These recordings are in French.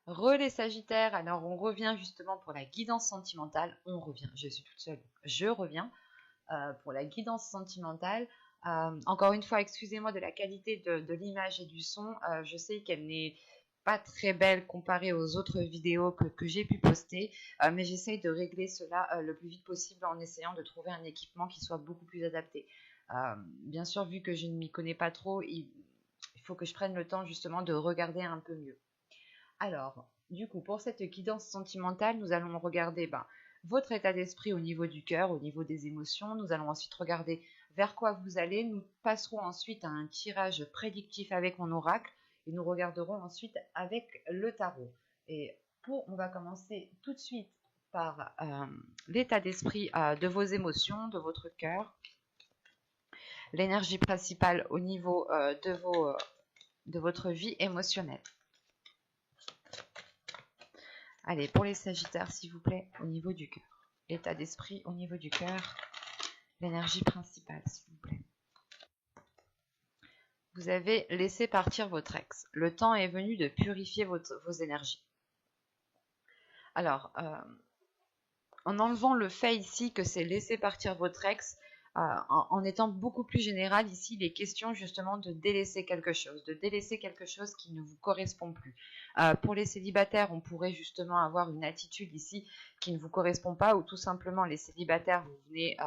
Les Sagittaires, alors on revient justement pour la guidance sentimentale. On revient, je suis toute seule, je reviens pour la guidance sentimentale. Encore une fois, excusez-moi de la qualité de l'image et du son. Je sais qu'elle n'est pas très belle comparée aux autres vidéos que j'ai pu poster, mais j'essaye de régler cela le plus vite possible en essayant de trouver un équipement qui soit beaucoup plus adapté. Bien sûr, vu que je ne m'y connais pas trop, il faut que je prenne le temps justement de regarder un peu mieux. Alors, du coup, pour cette guidance sentimentale, nous allons regarder votre état d'esprit au niveau du cœur, au niveau des émotions. Nous allons ensuite regarder vers quoi vous allez. Nous passerons ensuite à un tirage prédictif avec mon oracle et nous regarderons ensuite avec le tarot. Et on va commencer tout de suite par l'état d'esprit de vos émotions, de votre cœur, l'énergie principale au niveau de votre vie émotionnelle. Allez, pour les Sagittaires, s'il vous plaît, au niveau du cœur. L'état d'esprit au niveau du cœur. L'énergie principale, s'il vous plaît. Vous avez laissé partir votre ex. Le temps est venu de purifier vos énergies. Alors, en enlevant le fait ici que c'est laisser partir votre ex, en étant beaucoup plus général, ici, il est question justement de délaisser quelque chose qui ne vous correspond plus. Pour les célibataires, on pourrait justement avoir une attitude ici qui ne vous correspond pas, ou tout simplement les célibataires, vous venez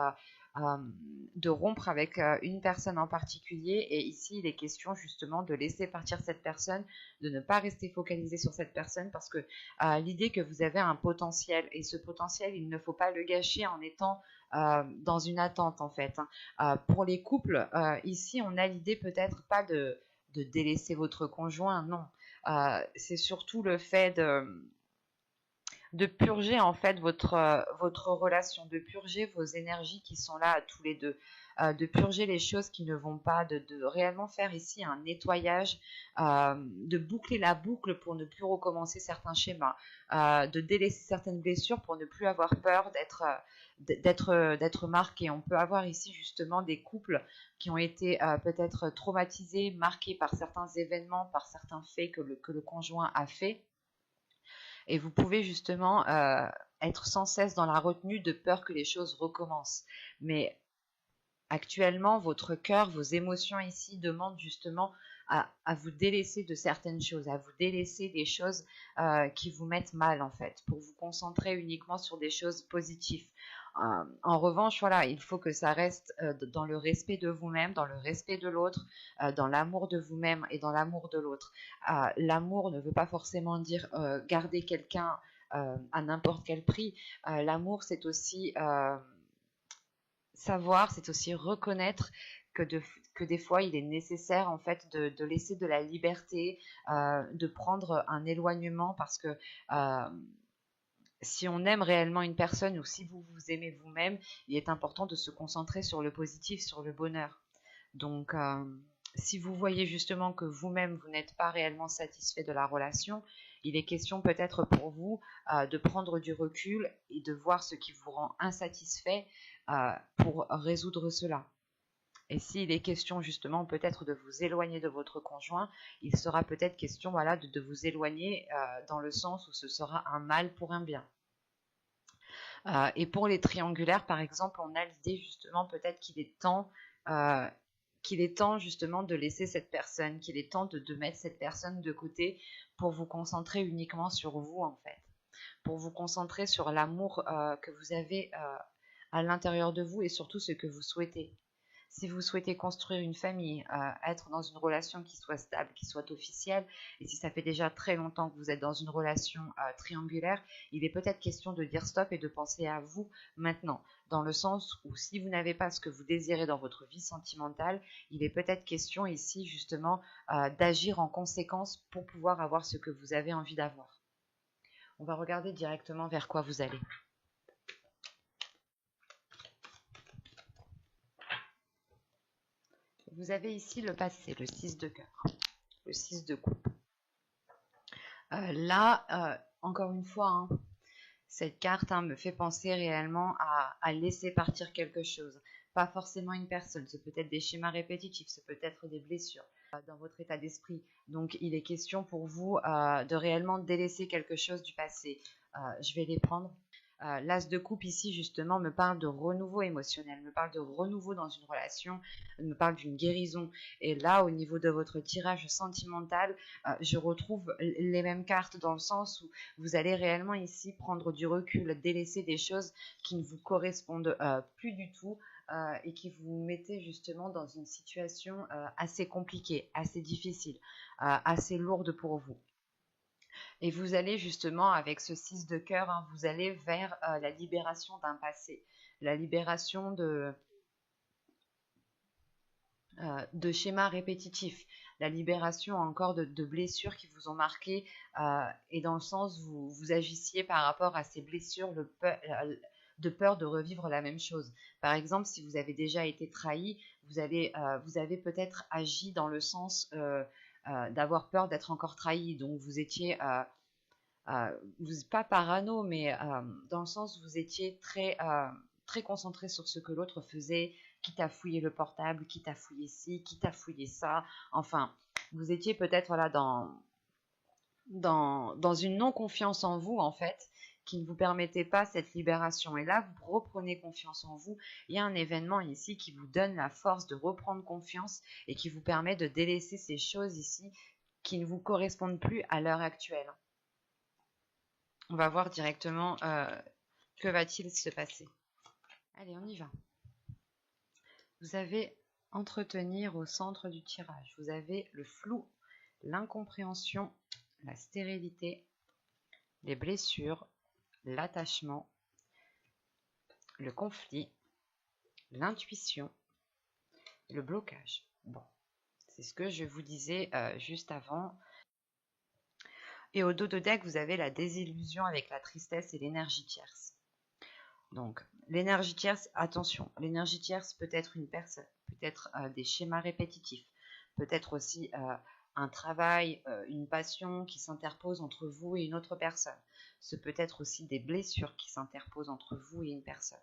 de rompre avec une personne en particulier, et ici, il est question justement de laisser partir cette personne, de ne pas rester focalisé sur cette personne, parce que l'idée que vous avez un potentiel, et ce potentiel, il ne faut pas le gâcher en étant dans une attente en fait. Pour les couples, ici on a l'idée peut-être pas de délaisser votre conjoint, non. C'est surtout le fait de purger en fait votre relation, de purger vos énergies qui sont là tous les deux, de purger les choses qui ne vont pas, de réellement faire ici un nettoyage, de boucler la boucle pour ne plus recommencer certains schémas, de délaisser certaines blessures pour ne plus avoir peur d'être marqué. On peut avoir ici justement des couples qui ont été peut-être traumatisés, marqués par certains événements, par certains faits que le conjoint a fait. Et vous pouvez justement être sans cesse dans la retenue de peur que les choses recommencent. Mais actuellement, votre cœur, vos émotions ici demandent justement à vous délaisser de certaines choses, à vous délaisser des choses qui vous mettent mal en fait, pour vous concentrer uniquement sur des choses positives. En revanche, voilà, il faut que ça reste dans le respect de vous-même, dans le respect de l'autre, dans l'amour de vous-même et dans l'amour de l'autre. L'amour ne veut pas forcément dire garder quelqu'un à n'importe quel prix. L'amour, c'est aussi savoir, c'est aussi reconnaître que des fois il est nécessaire en fait de laisser de la liberté, de prendre un éloignement parce que si on aime réellement une personne ou si vous vous aimez vous-même, il est important de se concentrer sur le positif, sur le bonheur. Donc si vous voyez justement que vous-même vous n'êtes pas réellement satisfait de la relation, il est question peut-être pour vous de prendre du recul et de voir ce qui vous rend insatisfait pour résoudre cela. Et s'il est question justement peut-être de vous éloigner de votre conjoint, il sera peut-être question de vous éloigner dans le sens où ce sera un mal pour un bien. Et pour les triangulaires, par exemple, on a l'idée justement peut-être qu'il est temps justement de laisser cette personne, qu'il est temps de mettre cette personne de côté pour vous concentrer uniquement sur vous en fait, pour vous concentrer sur l'amour que vous avez à l'intérieur de vous et surtout ce que vous souhaitez. Si vous souhaitez construire une famille, être dans une relation qui soit stable, qui soit officielle, et si ça fait déjà très longtemps que vous êtes dans une relation triangulaire, il est peut-être question de dire stop et de penser à vous maintenant, dans le sens où si vous n'avez pas ce que vous désirez dans votre vie sentimentale, il est peut-être question ici justement d'agir en conséquence pour pouvoir avoir ce que vous avez envie d'avoir. On va regarder directement vers quoi vous allez. Vous avez ici le passé, le 6 de cœur, le 6 de coupe. Encore une fois, cette carte me fait penser réellement à laisser partir quelque chose. Pas forcément une personne, c'est peut-être des schémas répétitifs, c'est peut-être des blessures. dans votre état d'esprit. Donc, il est question pour vous de réellement délaisser quelque chose du passé. Je vais les prendre. L'as de coupe ici, justement, me parle de renouveau émotionnel, me parle de renouveau dans une relation, me parle d'une guérison. Et là, au niveau de votre tirage sentimental, je retrouve les mêmes cartes dans le sens où vous allez réellement ici prendre du recul, délaisser des choses qui ne vous correspondent plus du tout et qui vous mettez justement dans une situation assez compliquée, assez difficile, assez lourde pour vous. Et vous allez justement, avec ce 6 de cœur, hein, vous allez vers la libération d'un passé, la libération de schémas répétitifs, la libération encore de blessures qui vous ont marqué, et dans le sens où vous agissiez par rapport à ces blessures de peur de revivre la même chose. Par exemple, si vous avez déjà été trahi, vous avez peut-être agi dans le sens d'avoir peur d'être encore trahi. Donc vous étiez vous pas parano, mais dans le sens où vous étiez très concentré sur ce que l'autre faisait, quitte à fouiller le portable, quitte à fouiller ci, quitte à fouiller ça. Enfin, vous étiez peut-être voilà, dans une non-confiance en vous, en fait, qui ne vous permettait pas cette libération. Et là, vous reprenez confiance en vous. Il y a un événement ici qui vous donne la force de reprendre confiance et qui vous permet de délaisser ces choses ici qui ne vous correspondent plus à l'heure actuelle. On va voir directement que va-t-il se passer. Allez, on y va. Vous avez entretenir au centre du tirage. Vous avez le flou, l'incompréhension, la stérilité, les blessures, l'attachement, le conflit, l'intuition, le blocage. Bon, c'est ce que je vous disais juste avant. Et au dos de deck, vous avez la désillusion avec la tristesse et l'énergie tierce. Donc, l'énergie tierce, attention, l'énergie tierce peut être une personne, peut être des schémas répétitifs, peut être aussi un travail, une passion qui s'interpose entre vous et une autre personne. Ce peut être aussi des blessures qui s'interposent entre vous et une personne.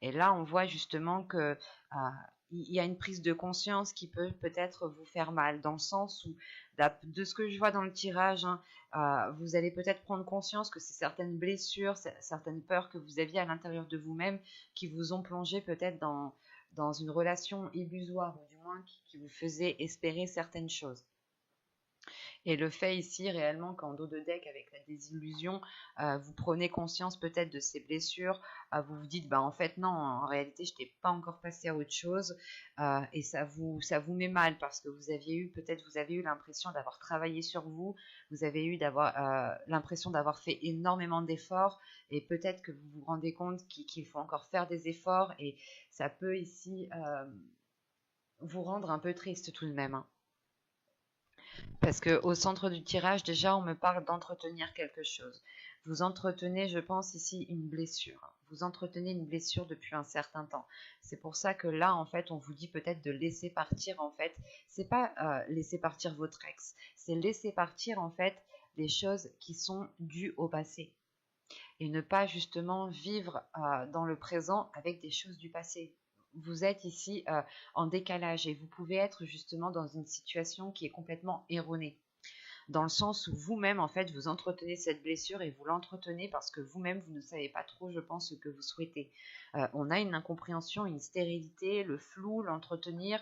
Et là, on voit justement que il y a une prise de conscience qui peut peut-être vous faire mal, dans le sens où, de ce que je vois dans le tirage, hein, vous allez peut-être prendre conscience que c'est certaines blessures, certaines peurs que vous aviez à l'intérieur de vous-même qui vous ont plongé peut-être dans une relation illusoire, ou du moins qui vous faisait espérer certaines choses. Et le fait ici réellement qu'en dos de deck avec la désillusion, vous prenez conscience peut-être de ces blessures, vous vous dites bah en fait non, en réalité je n'étais pas encore passé à autre chose, et ça vous met mal parce que vous avez eu l'impression d'avoir travaillé sur vous, vous avez eu l'impression d'avoir fait énormément d'efforts, et peut-être que vous vous rendez compte qu'il faut encore faire des efforts, et ça peut ici vous rendre un peu triste tout de même, hein. Parce qu'au centre du tirage, déjà, on me parle d'entretenir quelque chose. Vous entretenez, je pense, ici une blessure. Vous entretenez une blessure depuis un certain temps. C'est pour ça que là, en fait, on vous dit peut-être de laisser partir, en fait. C'est pas laisser partir votre ex. C'est laisser partir, en fait, les choses qui sont dues au passé. Et ne pas, justement, vivre dans le présent avec des choses du passé. Vous êtes ici en décalage et vous pouvez être justement dans une situation qui est complètement erronée. Dans le sens où vous-même, en fait, vous entretenez cette blessure et vous l'entretenez parce que vous-même, vous ne savez pas trop, je pense, ce que vous souhaitez. On a une incompréhension, une stérilité, le flou, l'entretenir.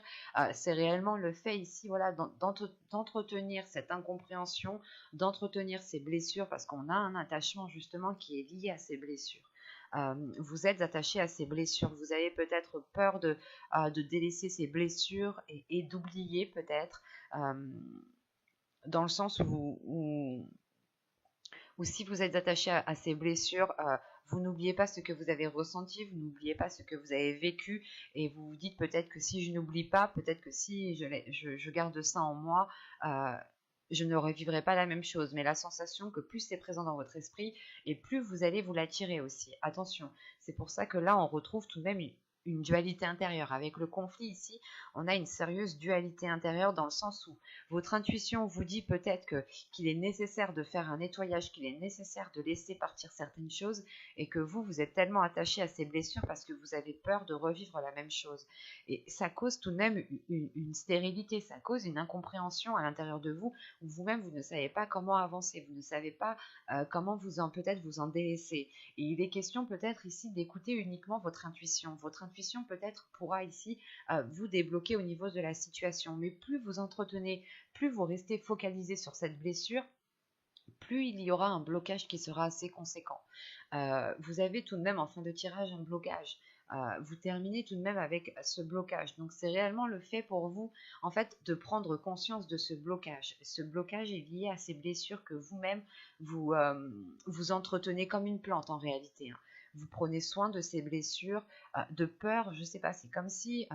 C'est réellement le fait ici, voilà, d'entretenir cette incompréhension, d'entretenir ces blessures parce qu'on a un attachement justement qui est lié à ces blessures. Vous êtes attaché à ces blessures. Vous avez peut-être peur de délaisser ces blessures et d'oublier peut-être, dans le sens où si vous êtes attaché à ces blessures, vous n'oubliez pas ce que vous avez ressenti, vous n'oubliez pas ce que vous avez vécu, et vous vous dites peut-être que si je n'oublie pas, peut-être que si je garde ça en moi, je ne revivrai pas la même chose. Mais la sensation que plus c'est présent dans votre esprit, et plus vous allez vous l'attirer aussi. Attention, c'est pour ça que là, on retrouve tout de même une dualité intérieure. Avec le conflit ici, on a une sérieuse dualité intérieure dans le sens où votre intuition vous dit peut-être qu'il est nécessaire de faire un nettoyage, qu'il est nécessaire de laisser partir certaines choses et que vous êtes tellement attaché à ces blessures parce que vous avez peur de revivre la même chose. Et ça cause tout de même une stérilité, ça cause une incompréhension à l'intérieur de vous où vous-même vous ne savez pas comment avancer, vous ne savez pas comment peut-être vous en délaisser. Et il est question peut-être ici d'écouter uniquement votre intuition. Votre intuition peut-être pourra ici vous débloquer au niveau de la situation. Mais plus vous entretenez, plus vous restez focalisé sur cette blessure, plus il y aura un blocage qui sera assez conséquent. Vous avez tout de même en fin de tirage un blocage. Vous terminez tout de même avec ce blocage. Donc c'est réellement le fait pour vous en fait de prendre conscience de ce blocage. Ce blocage est lié à ces blessures que vous-même vous entretenez comme une plante en réalité. Vous prenez soin de ces blessures de peur, je sais pas, c'est comme si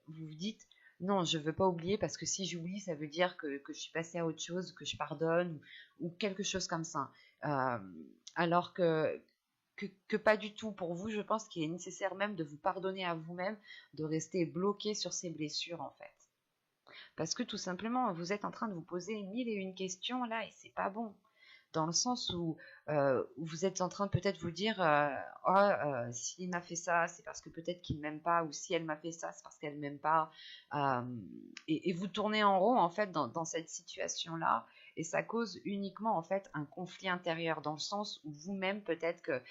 vous vous dites non, je ne veux pas oublier parce que si j'oublie, ça veut dire que je suis passée à autre chose, que je pardonne ou quelque chose comme ça. Alors que pas du tout. Pour vous, je pense qu'il est nécessaire même de vous pardonner à vous-même, de rester bloqué sur ces blessures en fait. Parce que tout simplement, vous êtes en train de vous poser mille et une questions là et c'est pas bon. Dans le sens où vous êtes en train de peut-être vous dire s'il m'a fait ça, c'est parce que peut-être qu'il ne m'aime pas, ou si elle m'a fait ça, c'est parce qu'elle ne m'aime pas. Et vous tournez en rond en fait dans cette situation-là, et ça cause uniquement en fait un conflit intérieur, dans le sens où vous-même peut-être que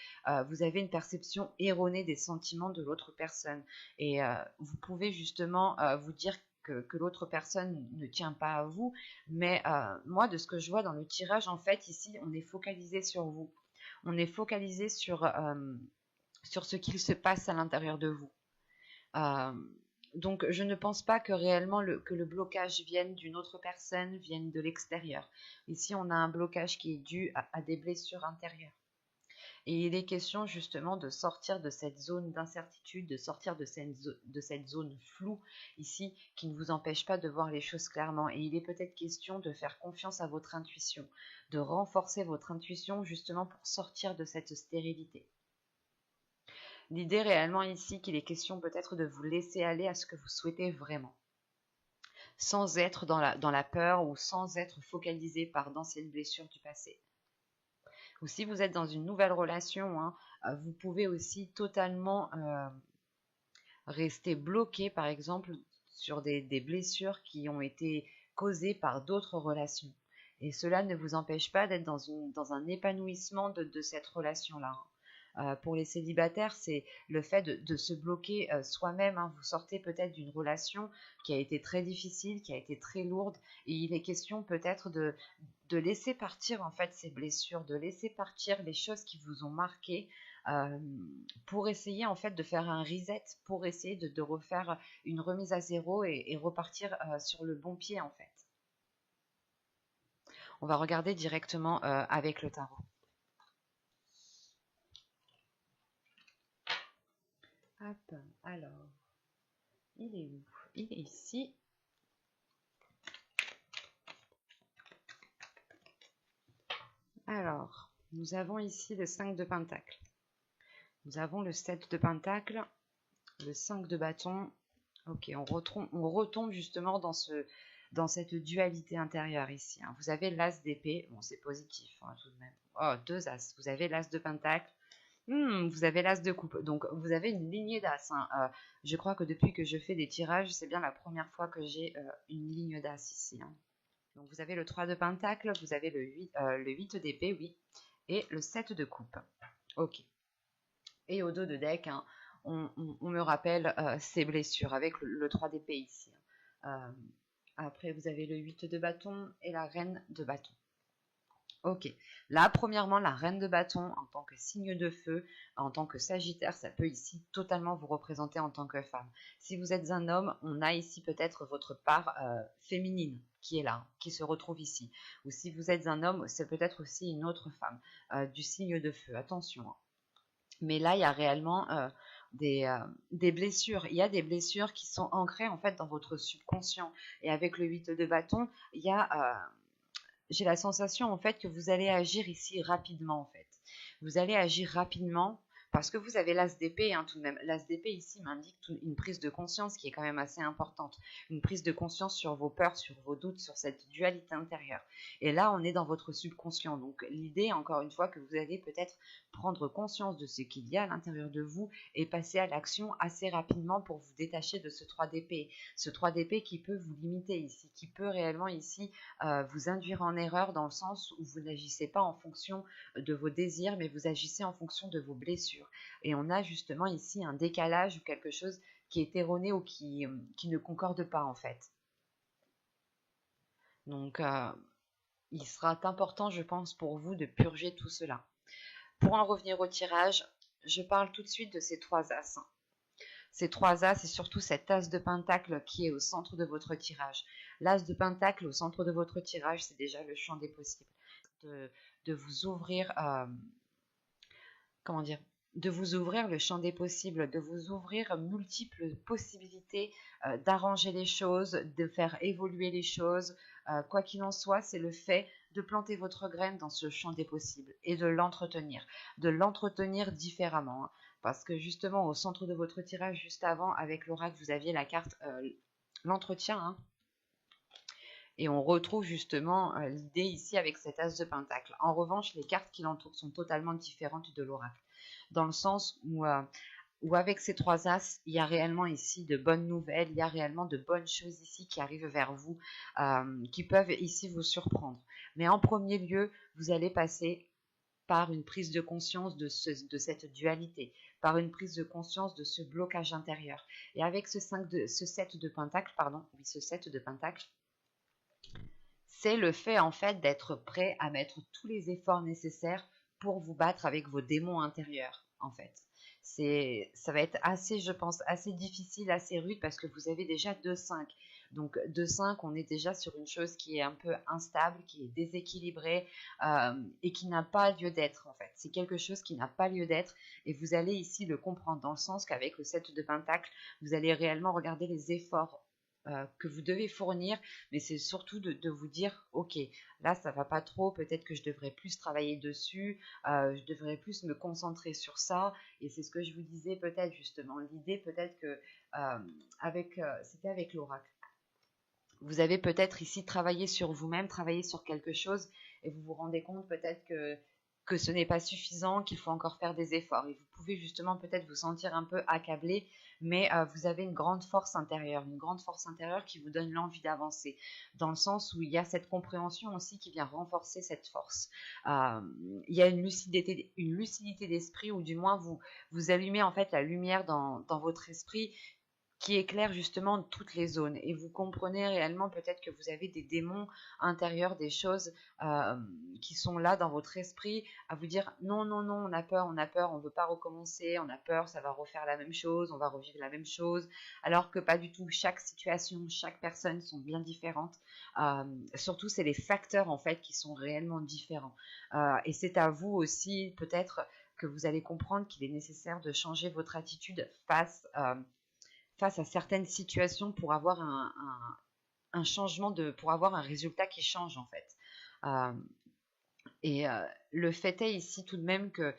vous avez une perception erronée des sentiments de l'autre personne, et vous pouvez justement vous dire que l'autre personne ne tient pas à vous, mais moi, de ce que je vois dans le tirage, en fait, ici, on est focalisé sur vous. On est focalisé sur ce qu'il se passe à l'intérieur de vous. Donc, je ne pense pas que réellement que le blocage vienne d'une autre personne, vienne de l'extérieur. Ici, on a un blocage qui est dû à des blessures intérieures. Et il est question justement de sortir de cette zone d'incertitude, de sortir de cette zone floue ici qui ne vous empêche pas de voir les choses clairement. Et il est peut-être question de faire confiance à votre intuition, de renforcer votre intuition justement pour sortir de cette stérilité. L'idée réellement ici qu'il est question peut-être de vous laisser aller à ce que vous souhaitez vraiment, sans être dans la peur ou sans être focalisé par d'anciennes blessures du passé. Ou si vous êtes dans une nouvelle relation, vous pouvez aussi totalement rester bloqué, par exemple, sur des blessures qui ont été causées par d'autres relations. Et cela ne vous empêche pas d'être dans un épanouissement de cette relation-là. Pour les célibataires, c'est le fait de se bloquer soi-même. Vous sortez peut-être d'une relation qui a été très difficile, qui a été très lourde, et il est question peut-être de laisser partir en fait ces blessures, de laisser partir les choses qui vous ont marqué, pour essayer en fait de faire un reset, pour essayer de refaire une remise à zéro et repartir sur le bon pied en fait. On va regarder directement avec le tarot. Hop, alors, il est où? Il est ici. Alors, nous avons ici le 5 de Pentacle. Nous avons le 7 de Pentacle, le 5 de bâton. Ok, on retombe justement dans cette dualité intérieure ici. Vous avez l'as d'épée, bon c'est positif tout de même. Oh, 2 as, vous avez l'as de Pentacle. Vous avez l'as de coupe, donc vous avez une lignée d'as. Je crois que depuis que je fais des tirages, c'est bien la première fois que j'ai une ligne d'as ici. Donc vous avez le 3 de pentacle, vous avez le 8 d'épée, oui, et le 7 de coupe. Ok. Et au dos de deck, on me rappelle ces blessures avec le 3 d'épée ici. Après, vous avez le 8 de bâton et la reine de bâton. Ok, là premièrement la reine de bâton en tant que signe de feu, en tant que sagittaire, ça peut ici totalement vous représenter en tant que femme. Si vous êtes un homme, on a ici peut-être votre part féminine qui est là, qui se retrouve ici. Ou si vous êtes un homme, c'est peut-être aussi une autre femme du signe de feu, attention. Mais là il y a réellement des blessures, il y a des blessures qui sont ancrées en fait dans votre subconscient. Et avec le 8 de bâton, il y a... j'ai la sensation en fait que vous allez agir ici rapidement en fait. Vous allez agir rapidement Parce que vous avez l'as d'épée, hein, tout de même. L'as d'épée ici m'indique une prise de conscience qui est quand même assez importante. Une prise de conscience sur vos peurs, sur vos doutes, sur cette dualité intérieure. Et là, on est dans votre subconscient. Donc l'idée, encore une fois, que vous allez peut-être prendre conscience de ce qu'il y a à l'intérieur de vous et passer à l'action assez rapidement pour vous détacher de ce 3 d'épée. Ce 3 d'épée qui peut vous limiter ici, qui peut réellement ici vous induire en erreur dans le sens où vous n'agissez pas en fonction de vos désirs, mais vous agissez en fonction de vos blessures. Et on a justement ici un décalage ou quelque chose qui est erroné ou qui ne concorde pas en fait. Donc, il sera important, je pense, pour vous de purger tout cela. Pour en revenir au tirage, je parle tout de suite de ces 3 as. Ces 3 as et surtout cet as de pentacle qui est au centre de votre tirage. L'as de pentacle au centre de votre tirage, c'est déjà le champ des possibles. De vous ouvrir, comment dire, de vous ouvrir le champ des possibles, de vous ouvrir multiples possibilités d'arranger les choses, de faire évoluer les choses. Quoi qu'il en soit, c'est le fait de planter votre graine dans ce champ des possibles et de l'entretenir différemment. Hein, parce que justement, au centre de votre tirage, juste avant, avec l'oracle, vous aviez la carte l'entretien. Hein, et on retrouve justement l'idée ici avec cet as de pentacle. En revanche, les cartes qui l'entourent sont totalement différentes de l'oracle. Dans le sens où avec ces 3 as, il y a réellement ici de bonnes nouvelles, il y a réellement de bonnes choses ici qui arrivent vers vous, qui peuvent ici vous surprendre. Mais en premier lieu, vous allez passer par une prise de conscience de cette dualité, par une prise de conscience de ce blocage intérieur. Et avec ce 7 de pentacle, c'est le fait en fait d'être prêt à mettre tous les efforts nécessaires pour vous battre avec vos démons intérieurs en fait. Ça va être assez, je pense, assez difficile, assez rude parce que vous avez déjà 2-5. Donc 2-5, on est déjà sur une chose qui est un peu instable, qui est déséquilibrée et qui n'a pas lieu d'être en fait. C'est quelque chose qui n'a pas lieu d'être et vous allez ici le comprendre dans le sens qu'avec le 7 de pentacle, vous allez réellement regarder les efforts que vous devez fournir, mais c'est surtout de vous dire, ok, là ça va pas trop, peut-être que je devrais plus travailler dessus, je devrais plus me concentrer sur ça, et c'est ce que je vous disais peut-être justement, l'idée peut-être que c'était avec l'oracle. Vous avez peut-être ici travaillé sur vous-même, travaillé sur quelque chose, et vous vous rendez compte peut-être que ce n'est pas suffisant, qu'il faut encore faire des efforts. Et vous pouvez justement peut-être vous sentir un peu accablé, mais vous avez une grande force intérieure qui vous donne l'envie d'avancer, dans le sens où il y a cette compréhension aussi qui vient renforcer cette force. Il y a une lucidité d'esprit, ou du moins vous allumez en fait la lumière dans votre esprit, qui éclaire justement toutes les zones, et vous comprenez réellement peut-être que vous avez des démons intérieurs, des choses qui sont là dans votre esprit à vous dire non, non, non, on a peur, on veut pas recommencer, on a peur, ça va refaire la même chose, on va revivre la même chose, alors que pas du tout. Chaque situation, chaque personne sont bien différentes. Surtout, c'est les facteurs en fait qui sont réellement différents. Et c'est à vous aussi peut-être que vous allez comprendre qu'il est nécessaire de changer votre attitude face à certaines situations pour avoir un changement, pour avoir un résultat qui change en fait. Le fait est ici tout de même que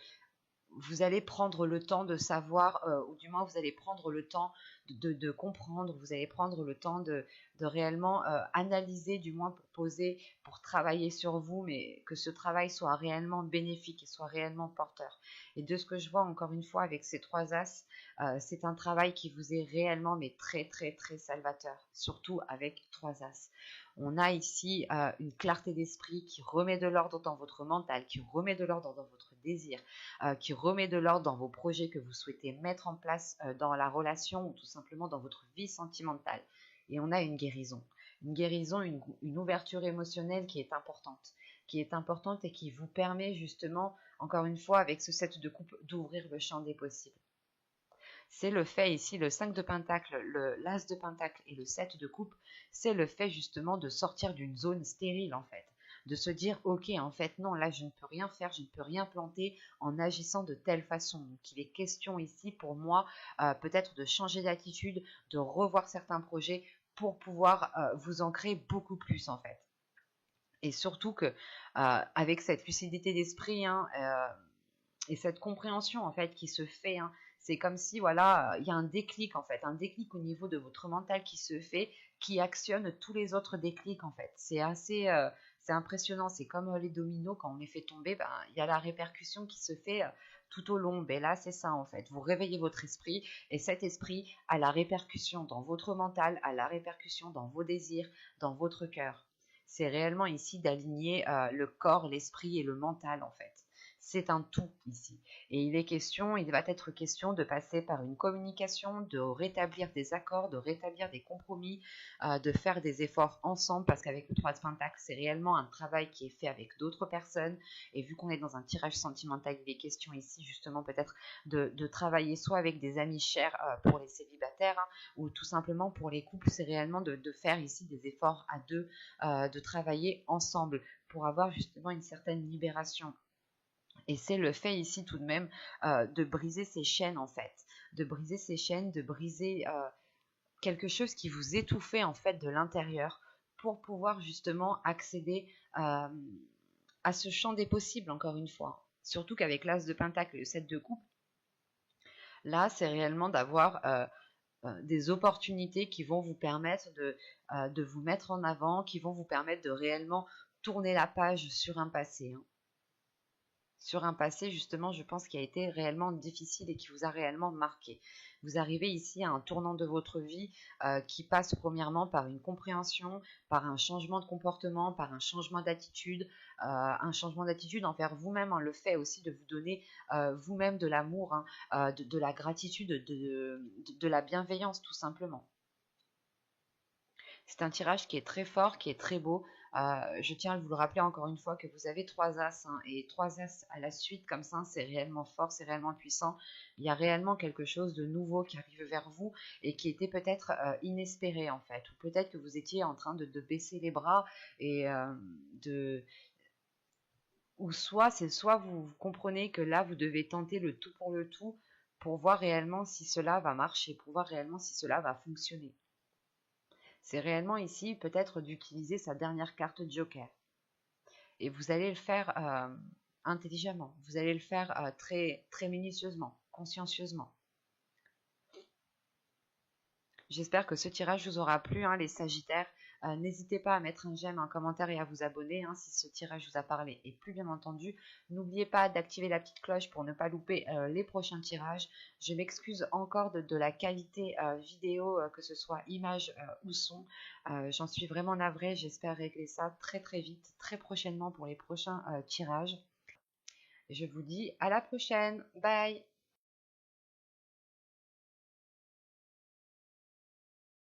vous allez prendre le temps de savoir, ou du moins vous allez prendre le temps de comprendre, vous allez prendre le temps de réellement analyser, du moins pour poser, pour travailler sur vous, mais que ce travail soit réellement bénéfique et soit réellement porteur. Et de ce que je vois encore une fois avec ces 3 as, c'est un travail qui vous est réellement mais très très très salvateur, surtout avec 3 as. On a ici une clarté d'esprit qui remet de l'ordre dans votre mental, qui remet de l'ordre dans votre désir, qui remet de l'ordre dans vos projets que vous souhaitez mettre en place dans la relation ou tout simplement dans votre vie sentimentale. Et on a une guérison, une ouverture émotionnelle qui est importante et qui vous permet justement, encore une fois, avec ce 7 de coupe, d'ouvrir le champ des possibles. C'est le fait ici, le 5 de pentacle, l'as de pentacle et le 7 de coupe, c'est le fait justement de sortir d'une zone stérile en fait. De se dire, ok, en fait, non, là, je ne peux rien faire, je ne peux rien planter en agissant de telle façon. Donc, il est question ici, pour moi, peut-être de changer d'attitude, de revoir certains projets pour pouvoir vous ancrer beaucoup plus, en fait. Et surtout que, avec cette lucidité d'esprit, hein, Et cette compréhension en fait qui se fait, hein, c'est comme si voilà, il y a un déclic en fait, un déclic au niveau de votre mental qui se fait, qui actionne tous les autres déclics en fait. C'est assez, c'est impressionnant. C'est comme les dominos quand on les fait tomber, ben il y a la répercussion qui se fait tout au long. Ben là c'est ça en fait. Vous réveillez votre esprit et cet esprit a la répercussion dans votre mental, a la répercussion dans vos désirs, dans votre cœur. C'est réellement ici d'aligner le corps, l'esprit et le mental en fait. C'est un tout ici. Et il va être question de passer par une communication, de rétablir des accords, de rétablir des compromis, de faire des efforts ensemble, parce qu'avec le 3 de Pentacle, c'est réellement un travail qui est fait avec d'autres personnes. Et vu qu'on est dans un tirage sentimental, il est question ici justement peut-être de travailler soit avec des amis chers pour les célibataires, hein, ou tout simplement pour les couples, c'est réellement de faire ici des efforts à deux, de travailler ensemble pour avoir justement une certaine libération. Et c'est le fait ici tout de même de briser ces chaînes en fait, de briser ces chaînes, de briser quelque chose qui vous étouffait en fait de l'intérieur pour pouvoir justement accéder à ce champ des possibles encore une fois. Surtout qu'avec l'As de Pentacle et le 7 de coupe, là c'est réellement d'avoir des opportunités qui vont vous permettre de vous mettre en avant, qui vont vous permettre de réellement tourner la page sur un passé, hein. Sur un passé justement je pense qui a été réellement difficile et qui vous a réellement marqué. Vous arrivez ici à un tournant de votre vie qui passe premièrement par une compréhension, par un changement de comportement, par un changement d'attitude envers vous-même, hein, le fait aussi de vous donner vous-même de l'amour, hein, de la gratitude, de la bienveillance tout simplement. C'est un tirage qui est très fort, qui est très beau. Je tiens à vous le rappeler encore une fois que vous avez 3 As, hein, et 3 As à la suite comme ça, c'est réellement fort, c'est réellement puissant. Il y a réellement quelque chose de nouveau qui arrive vers vous et qui était peut-être inespéré en fait. Ou peut-être que vous étiez en train de baisser les bras et de... Ou soit vous comprenez que là vous devez tenter le tout pour voir réellement si cela va marcher, pour voir réellement si cela va fonctionner. C'est réellement ici peut-être d'utiliser sa dernière carte Joker. Et vous allez le faire intelligemment, vous allez le faire très, très minutieusement, consciencieusement. J'espère que ce tirage vous aura plu, hein, les Sagittaires. N'hésitez pas à mettre un j'aime, un commentaire et à vous abonner hein, si ce tirage vous a parlé. Et plus bien entendu, n'oubliez pas d'activer la petite cloche pour ne pas louper les prochains tirages. Je m'excuse encore de la qualité vidéo, que ce soit image ou son. J'en suis vraiment navrée. J'espère régler ça très très vite, très prochainement pour les prochains tirages. Je vous dis à la prochaine. Bye!